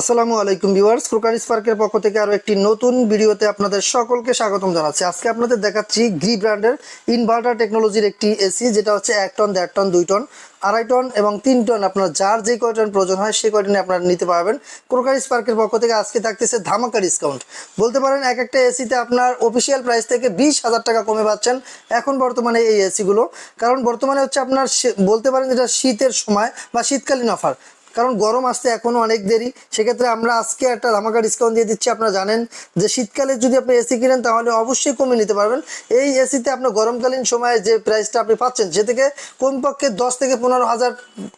আসসালামু আলাইকুম viewers, Crocker স্পার্কের পক্ষ থেকে আরো একটি নতুন ভিডিওতে আপনাদের সকলকে স্বাগতম জানাচ্ছি। আজকে আপনাদের দেখাচ্ছি গ্রি ব্র্যান্ডের ইনভার্টার টেকনোলজির একটি এসি, যেটা হচ্ছে 1 টন, 1.5 টন, 2 টন, 2.5 টন এবং 3 টন। আপনার যার যে কয় টন প্রয়োজন হয় সেই কয়টনে আপনারা নিতে পারবেন। ক্রোকার স্পার্কের পক্ষ থেকে আজকে থাকতেছে ধামাকা ডিসকাউন্ট। বলতে পারেন এক একটা এসিতে আপনার অফিসিয়াল প্রাইস থেকে 20,000 টাকা কমে পাচ্ছেন এখন বর্তমানে এই এসিগুলো। কারণ বর্তমানে হচ্ছে আপনার বলতে পারেন যেটা শীতের সময় বা শীতকালীন অফার, কারণ গরম আসতে এখনো অনেক দেরি। সেক্ষেত্রে আমরা আজকে একটা ধামাকা ডিসকাউন্ট দিয়ে দিচ্ছি। আপনারা জানেন যে শীতকালে যদি আপনি এসি কিনেন তাহলে অবশ্যই কমে নিতে পারবেন। এই এসিতে আপনার গরমকালীন সময়ে যে প্রাইসটা আপনি পাচ্ছেন সে থেকে কমপক্ষে 10 থেকে 15,000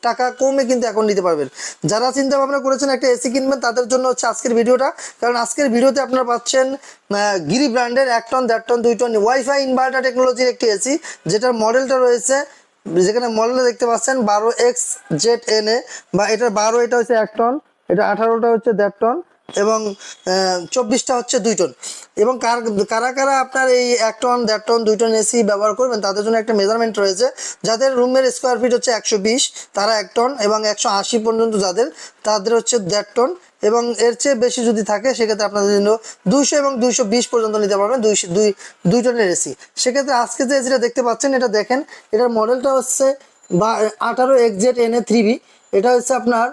টাকা কমে কিন্তু এখন নিতে পারবেন। যারা চিন্তা ভাবনা করেছেন একটা এসি কিনবেন তাদের জন্য হচ্ছে আজকের ভিডিওটা। কারণ আজকের ভিডিওতে আপনারা পাচ্ছেন গিরি ব্র্যান্ডের 1 ton, 1.5 ton, 2 ton wifi inverter টেকনোলজির একটি এসি, যেটার মডেলটা রয়েছে, যেখানে মডেলটা দেখতে পাচ্ছেন 12XZNA, বা এটার 12 এটা হচ্ছে 1 টন, এটা 18টা হচ্ছে 1.5 টন এবং 24টা হচ্ছে 2 টন। এবং কারা কারা আপনার এই 1 টন, 1.5 টন, 2 টন এসি ব্যবহার করবেন তাদের জন্য একটা মেজারমেন্ট রয়েছে। যাদের রুমের স্কোয়ার ফিট হচ্ছে 120, তারা 1 টন, এবং 180 পর্যন্ত তাদের হচ্ছে 1.5 টন, এবং এর চেয়ে বেশি যদি থাকে সেক্ষেত্রে আপনাদের জন্য 200 এবং 220 পর্যন্ত নিতে পারবেন 2 টনের এসি। সেক্ষেত্রে আজকে যে এসিটা দেখতে পাচ্ছেন এটা দেখেন, এটার মডেলটা হচ্ছে 18XZNA 3B। এটা হচ্ছে আপনার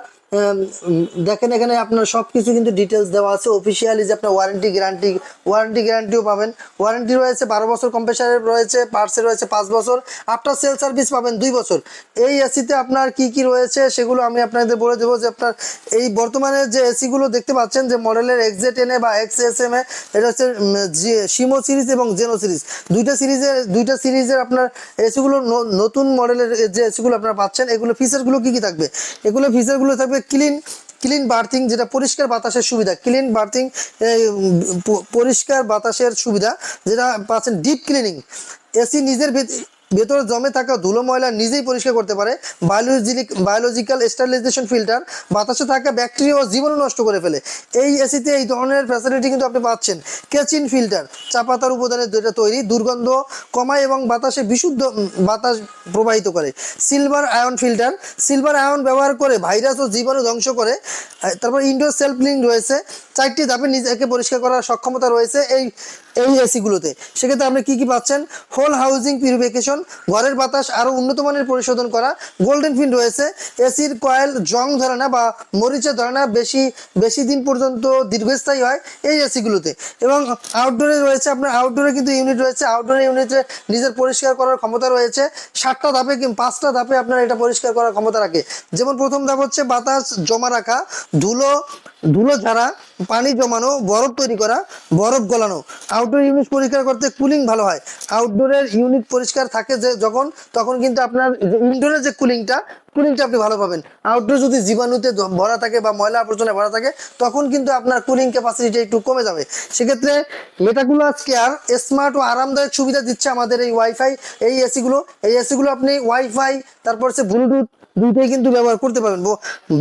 দেখেন এখানে আপনার সব কিছু কিন্তু ডিটেলস দেওয়া আছে। অফিসিয়ালি যে আপনার ওয়ারেন্টি গ্যারান্টিও পাবেন। ওয়ারেন্টি রয়েছে 12 বছর, কম্প্রেসারের রয়েছে, পার্টসের রয়েছে 5 বছর, আফটার সেল সার্ভিস পাবেন 2 বছর। এই এসিতে আপনার কি কি রয়েছে সেগুলো আমি আপনাদের বলে দেবো। যে আপনার এই বর্তমানে যে এসিগুলো দেখতে পাচ্ছেন যে মডেলের XZNA বা XSMA, এটা হচ্ছে শিমো সিরিজ এবং জেনো সিরিজ, দুইটা সিরিজের আপনার এসিগুলো নতুন মডেলের যে এসিগুলো আপনারা পাচ্ছেন। এগুলো ফিচারগুলো কি কি থাকবে? এগুলো ফিচারগুলো থাকবে ক্লিন বার্থিং, যেটা পরিষ্কার বাতাসের সুবিধা, ক্লিন বার্থিং, পরিষ্কার বাতাসের সুবিধা যেটা পাচ্ছেন। ডিপ ক্লিনিং, এসি নিজের ভেতরে জমে থাকা ধুলো ময়লা নিজেই পরিষ্কার করতে পারে। বায়োলজিক্যাল স্টারিলাইজেশন ফিল্টার, বাতাসে থাকা ব্যাকটেরিয়া ও জীবাণু নষ্ট করে ফেলে। এই এসিতে এই ধরনের ফ্যাসিলিটি কিন্তু আপনি পাচ্ছেন। কেচিন ফিল্টার, চা পাতার উপাদানে যেটা তৈরি, দুর্গন্ধ কমায় এবং বাতাসে বিশুদ্ধ বাতাস প্রবাহিত করে। Silver ion filter, silver ion ব্যবহার করে ভাইরাস ও জীবাণু ধ্বংস করে। তারপর ইনডোর সেলফ ক্লিনিং রয়েছে, 4টি ধাপে নিজেকে পরিষ্কার করার সক্ষমতা রয়েছে এই এসিগুলোতে। সেক্ষেত্রে আপনি কি কি পাচ্ছেন? হোল হাউজিং পিউরিফিকেশন, ঘরের বাতাস আরো উন্নত মানের পরিশোধন করা। গোল্ডেন ফিন রয়েছে, এসির কয়েল জং ধরে না বা মরিচা ধরে না, বেশি দিন পর্যন্ত দীর্ঘস্থায়ী হয় এই এসিগুলোতে। এবং আউটডোরে রয়েছে আপনার, আউটডোরে কিন্তু ইউনিট রয়েছে, আউটডোরে ইউনিটে নিজের পরিষ্কার করার ক্ষমতা রয়েছে। 7টা ধাপে 5টা ধাপে আপনার এটা পরিষ্কার করার ক্ষমতা রাখে। যেমন প্রথম ধাপ হচ্ছে বাতাস জমা রাখা, ধুলো ঝাড়া, পানি জমানো, বরফ তৈরি করা, বরফ গলানো। আউটডোর ইউনিট পরিষ্কার করতে কুলিং ভালো হয়। আউটডোরের ইউনিট পরিষ্কার থাকে যে তখন কিন্তু আপনার ইনডোরের যে কুলিংটা আপনি ভালো পাবেন। আউটডোর যদি জীবাণুতে ভরা থাকে বা ময়লা আবর্জনায় ভরা থাকে তখন কিন্তু আপনার কুলিং ক্যাপাসিটি একটু কমে যাবে। সেক্ষেত্রে মেটাকুলাস কেয়ার স্মার্ট ও আরামদায়ক সুবিধা দিচ্ছে আমাদের এই এসিগুলো আপনি ওয়াইফাই, তারপর হচ্ছে ব্লুটুথ, দুইটাই কিন্তু ব্যবহার করতে পারবেন।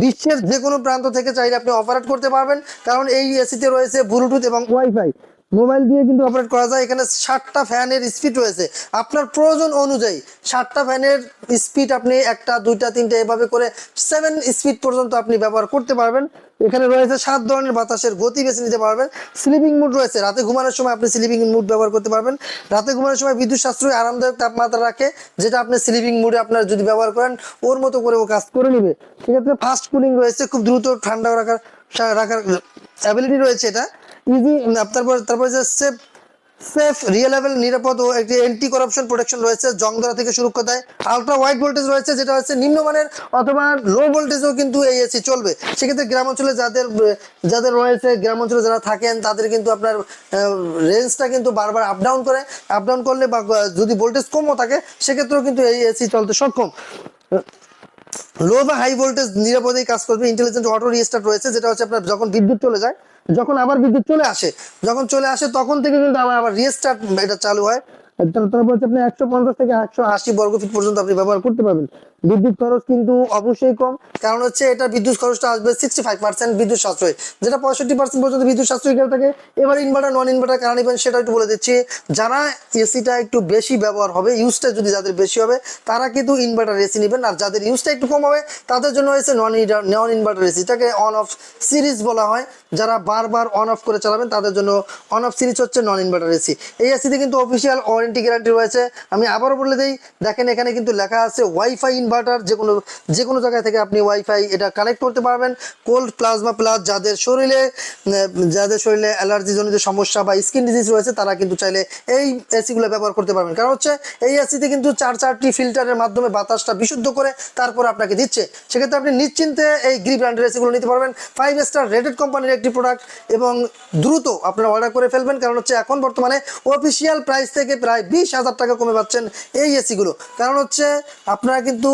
বিশ্বের যে কোনো প্রান্ত থেকে চাইলে আপনি অপারেট করতে পারবেন, কারণ এই এসিতে রয়েছে ব্লুটুথ এবং ওয়াইফাই। মোবাইল দিয়ে কিন্তু অপারেট করা যায়। এখানে 7টা ফ্যানের স্পিড রয়েছে, আপনার প্রয়োজন অনুযায়ী 7টা ফ্যানের স্পিড আপনি 1টা, 2টা, 3টা এভাবে করে 7 স্পিড পর্যন্ত আপনি ব্যবহার করতে পারবেন। এখানে রয়েছে 7 ধরনের বাতাসের গতি বেছে নিতে পারবেন। স্লিপিং মুড রয়েছে, রাতে ঘুমানোর সময় আপনি স্লিপিং মুড ব্যবহার করতে পারবেন। রাতে ঘুমানোর সময় বিদ্যুৎ সাশ্রয়ী আরামদায়ক তাপমাত্রা রাখে, যেটা আপনি স্লিপিং মুডে আপনার যদি ব্যবহার করেন ওর মতো করে ও কাজ করে নেবে। সেক্ষেত্রে ফাস্ট কুলিং রয়েছে, খুব দ্রুত ঠান্ডা রাখার অ্যাবিলিটি রয়েছে এটা। ইজি, তারপর যে সেফ রিয়েলেবল, নিরাপদ ও একটি অ্যান্টি করাপশন প্রোটেকশন রয়েছে, জং ধরা থেকে সুরক্ষা দেয়। আলট্রা ওয়াইড ভোল্টেজ রয়েছে, যেটা হচ্ছে নিম্নমানের অথবা লো ভোল্টেজও কিন্তু এই এসি চলবে। সেক্ষেত্রে গ্রাম অঞ্চলে যাদের রয়েছে, গ্রাম অঞ্চলে যারা থাকেন তাদের কিন্তু আপনার রেঞ্জটা কিন্তু বারবার আপ ডাউন করলে বা যদি ভোল্টেজ কমও থাকে সেক্ষেত্রেও কিন্তু এই এসি চলতে সক্ষম। লো বা হাই ভোল্টেজ নিরাপদেই কাজ করবে। ইন্টেলিজেন্ট অটো রিস্টার্ট রয়েছে, যেটা হচ্ছে আপনার যখন বিদ্যুৎ চলে যায়, যখন আবার বিদ্যুৎ চলে আসে তখন থেকে কিন্তু আবার রিস্টার্ট এটা চালু হয়। তারপর হচ্ছে আপনি 150 থেকে 180 বর্গফিট পর্যন্ত আপনি ব্যবহার করতে পারবেন। বিদ্যুৎ খরচ কিন্তু অবশ্যই কম, কারণ হচ্ছে এটা বিদ্যুৎ খরচটা আসবে 65% বিদ্যুৎ সাশ্রয়, যেটা 65% পর্যন্ত বিদ্যুৎ সাশ্রয় করে থাকে। এবার ইনভার্টার নন ইনভার্টার কারা নেবেন সেটা একটু বলে দিচ্ছি। যারা এসিটা একটু বেশি ব্যবহার হবে, ইউজটা যদি যাদের বেশি হবে তারা কিন্তু ইনভার্টার এসি নেবেন, আর যাদের ইউজটা একটু কম হবে তাদের জন্য হয়েছে নন ইনভার্টার এসি, এটাকে অন অফ সিরিজ বলা হয়। যারা বারবার অন অফ করে চালাবেন তাদের জন্য অন অফ সিরিজ হচ্ছে নন ইনভার্টার এসি। এই এসিতে কিন্তু অফিসিয়াল ওয়ারেন্টি গ্যারান্টি রয়েছে। আমি আবারও বলে দিই, দেখেন এখানে কিন্তু লেখা আছে ওয়াইফাই ইনভার্টার, যে কোনো জায়গায় থেকে আপনি ওয়াইফাই এটা কানেক্ট করতে পারবেন। কোল্ড প্লাজমা প্লাস যাদের শরীরে অ্যালার্জি জনিত সমস্যা বা স্কিন ডিজিজ রয়েছে তারা কিন্তু চাইলে এই এসিগুলো ব্যবহার করতে পারবেন, কারণ হচ্ছে এই এসিতে কিন্তু চারটি ফিল্টারের মাধ্যমে বাতাসটা বিশুদ্ধ করে তারপর আপনাকে দিচ্ছে। সেক্ষেত্রে আপনি নিশ্চিন্তে এই গ্রি ব্র্যান্ডের এসিগুলো নিতে পারবেন। 5 স্টার রেটেড কোম্পানির একটি প্রোডাক্ট, এবং দ্রুত আপনারা অর্ডার করে ফেলবেন, কারণ হচ্ছে এখন বর্তমানে অফিসিয়াল প্রাইস থেকে প্রায় 20,000 টাকা কমে পাচ্ছেন এই এসিগুলো। কারণ হচ্ছে আপনারা কিন্তু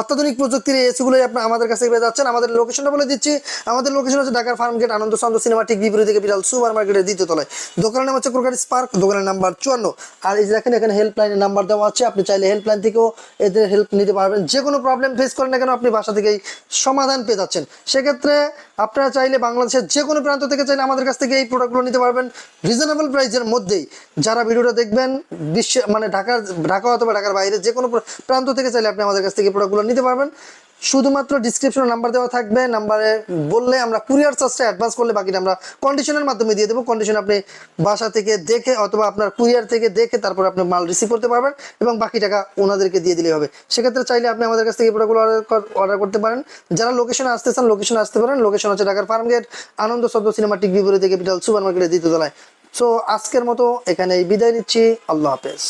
অত্যাধুনিক প্রযুক্তির এই এসিগুলোই আপনার আমাদের কাছে পেয়ে যাচ্ছেন। আমাদের লোকেশনটা বলে দিচ্ছি, আমাদের লোকেশন হচ্ছে ঢাকার ফার্ম গেট, আনন্দ চন্দ্র সিনেমা ঠিক বিপরীতে ক্যাপিটাল সুপার মার্কেটের দ্বিতীয় তলায়। দোকানের নাম হচ্ছে ক্রোকারি স্পার্ক, দোকানের নাম্বার 54। আর এই যে দেখেন এখানে হেল্পলাইনের নাম্বার দেওয়া আছে, আপনি চাইলে হেল্পলাইন থেকেও এদের হেল্প নিতে পারবেন। যে কোনো প্রবলেম ফেস করেন না কেন আপনি বাসা থেকেই সমাধান পেয়ে যাচ্ছেন। সেক্ষেত্রে আপনারা চাইলে বাংলাদেশের যে কোনো প্রান্ত থেকে চাইলে আমাদের কাছ থেকে এই প্রোডাক্টগুলো নিতে পারবেন রিজনেবল প্রাইসের মধ্যেই। যারা ভিডিওটা দেখবেন মানে ঢাকা অথবা ঢাকার বাইরে যে কোনো প্রান্ত থেকে চাইলে আপনি আমাদের কাছ থেকে প্রোডাক্টগুলো নিতে পারবেন। শুধুমাত্র ডিসক্রিপশনে নাম্বার দেওয়া থাকবে, নাম্বারে বললে আমরা কুরিয়ার চার্জটা অ্যাডভান্স করলে বাকিটা আমরা কন্ডিশনের মাধ্যমে দিয়ে দেবো। কন্ডিশন আপনি বাসা থেকে দেখে অথবা আপনার কুরিয়ার থেকে দেখে তারপর আপনি মাল রিসিভ করতে পারবেন, এবং বাকি টাকা ওনাদেরকে দিয়ে দিলেই হবে। সেক্ষেত্রে চাইলে আপনি আমাদের কাছ থেকে প্রোডাক্টগুলো অর্ডার করতে পারেন। যারা লোকেশনে আসতে চান লোকেশনে আসতে পারেন। লোকেশন হচ্ছে ঢাকার ফার্ম গেট, আনন্দ শব্দ সিনেমাটিক বিপরীতে ক্যাপিটাল সুপার মার্কেটের দ্বিতীয় তলায়। সো আজকের মতো এখানেই বিদায় নিচ্ছি, আল্লাহ হাফেজ।